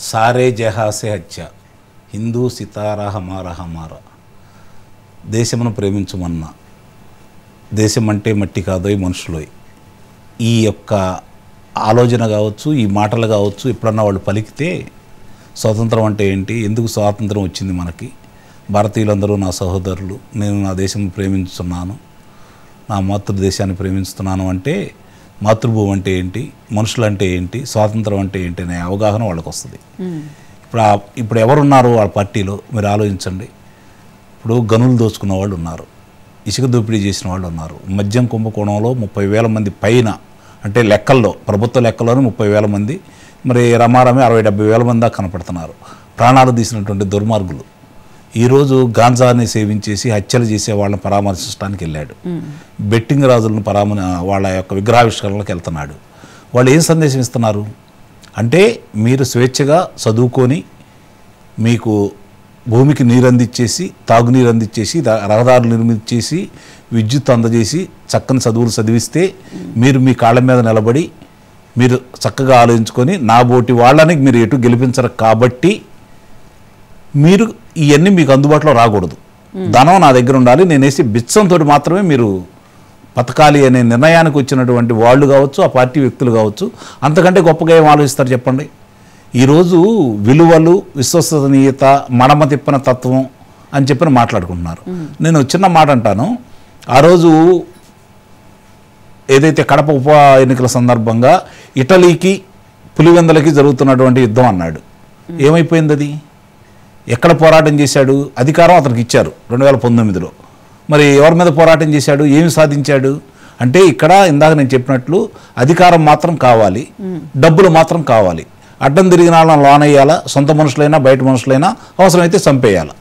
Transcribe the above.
సారే జహాసే హత్య హిందూ సితారా హమారా హమారా. దేశమును ప్రేమించమన్నా, దేశం అంటే మట్టి కాదోయ్ మనుషులోయ్. ఈ యొక్క ఆలోచన కావచ్చు, ఈ మాటలు కావచ్చు, ఎప్పుడన్నా వాళ్ళు పలికితే స్వాతంత్రం అంటే ఏంటి, ఎందుకు స్వాతంత్రం వచ్చింది మనకి, భారతీయులందరూ నా సహోదరులు, నేను నా దేశం ప్రేమించుతున్నాను, నా మాతృదేశాన్ని ప్రేమిస్తున్నాను అంటే మాతృభూమి అంటే ఏంటి, మనుషులు అంటే ఏంటి, స్వాతంత్రం అంటే ఏంటి అనే అవగాహన వాళ్ళకి వస్తుంది. ఇప్పుడు ఎవరున్నారు వాళ్ళ పార్టీలో మీరు ఆలోచించండి. ఇప్పుడు గనులు దోచుకున్న వాళ్ళు ఉన్నారు, ఇసుక దోపిడీ చేసిన వాళ్ళు ఉన్నారు, మద్యం కుంభకోణంలో 30,000 మంది పైన, అంటే లెక్కల్లో ప్రభుత్వ లెక్కల్లోనే 30,000 మంది, మరి రమారమే 60,000-70,000 మంది దాకా కనపడుతున్నారు. ప్రాణాలు తీసినటువంటి దుర్మార్గులు ఈరోజు గాంజాని సేవించేసి హత్యలు చేసే వాళ్ళని పరామర్శించడానికి వెళ్ళాడు. బెట్టింగ్ రాజులను వాళ్ళ యొక్క విగ్రహావిష్కరణలకు వెళ్తున్నాడు. వాళ్ళు ఏం సందేశం ఇస్తున్నారు అంటే, మీరు స్వేచ్ఛగా చదువుకొని మీకు భూమికి నీరు అందించేసి, తాగునీరు అందించేసి, రహదారులు నిర్మించేసి, విద్యుత్ అందజేసి, చక్కని చదువులు చదివిస్తే మీరు మీ కాళ్ళ మీద నిలబడి మీరు చక్కగా ఆలోచించుకొని నా బోటి వాళ్ళని మీరు ఎటు గెలిపించరు కాబట్టి మీరు ఇవన్నీ మీకు అందుబాటులో రాకూడదు, ధనం నా దగ్గర ఉండాలి, నేను వేసి బిచ్చంతో మాత్రమే మీరు బతకాలి అనే నిర్ణయానికి వచ్చినటువంటి వాళ్ళు కావచ్చు, ఆ పార్టీ వ్యక్తులు కావచ్చు. అంతకంటే గొప్పగా ఏం ఆలోచిస్తారు చెప్పండి? ఈరోజు విలువలు, విశ్వసనీయత, మడమ తిప్పిన తత్వం అని చెప్పి మాట్లాడుకుంటున్నారు. నేను చిన్న మాట అంటాను. ఆ రోజు ఏదైతే కడప ఉప ఎన్నికల సందర్భంగా ఇటలీకి పులివెందలకి జరుగుతున్నటువంటి యుద్ధం అన్నాడు. ఏమైపోయింది అది? ఎక్కడ పోరాటం చేశాడు? అధికారం అతనికి ఇచ్చారు 2019లో. మరి ఎవరి మీద పోరాటం చేశాడు, ఏమి సాధించాడు అంటే, ఇక్కడ ఇందాక నేను చెప్పినట్లు అధికారం మాత్రం కావాలి, డబ్బులు మాత్రం కావాలి, అడ్డం తిరిగిన వాళ్ళని లోనయ్యాలా, సొంత మనుషులైనా బయట మనుషులైనా అవసరమైతే చంపేయాలి.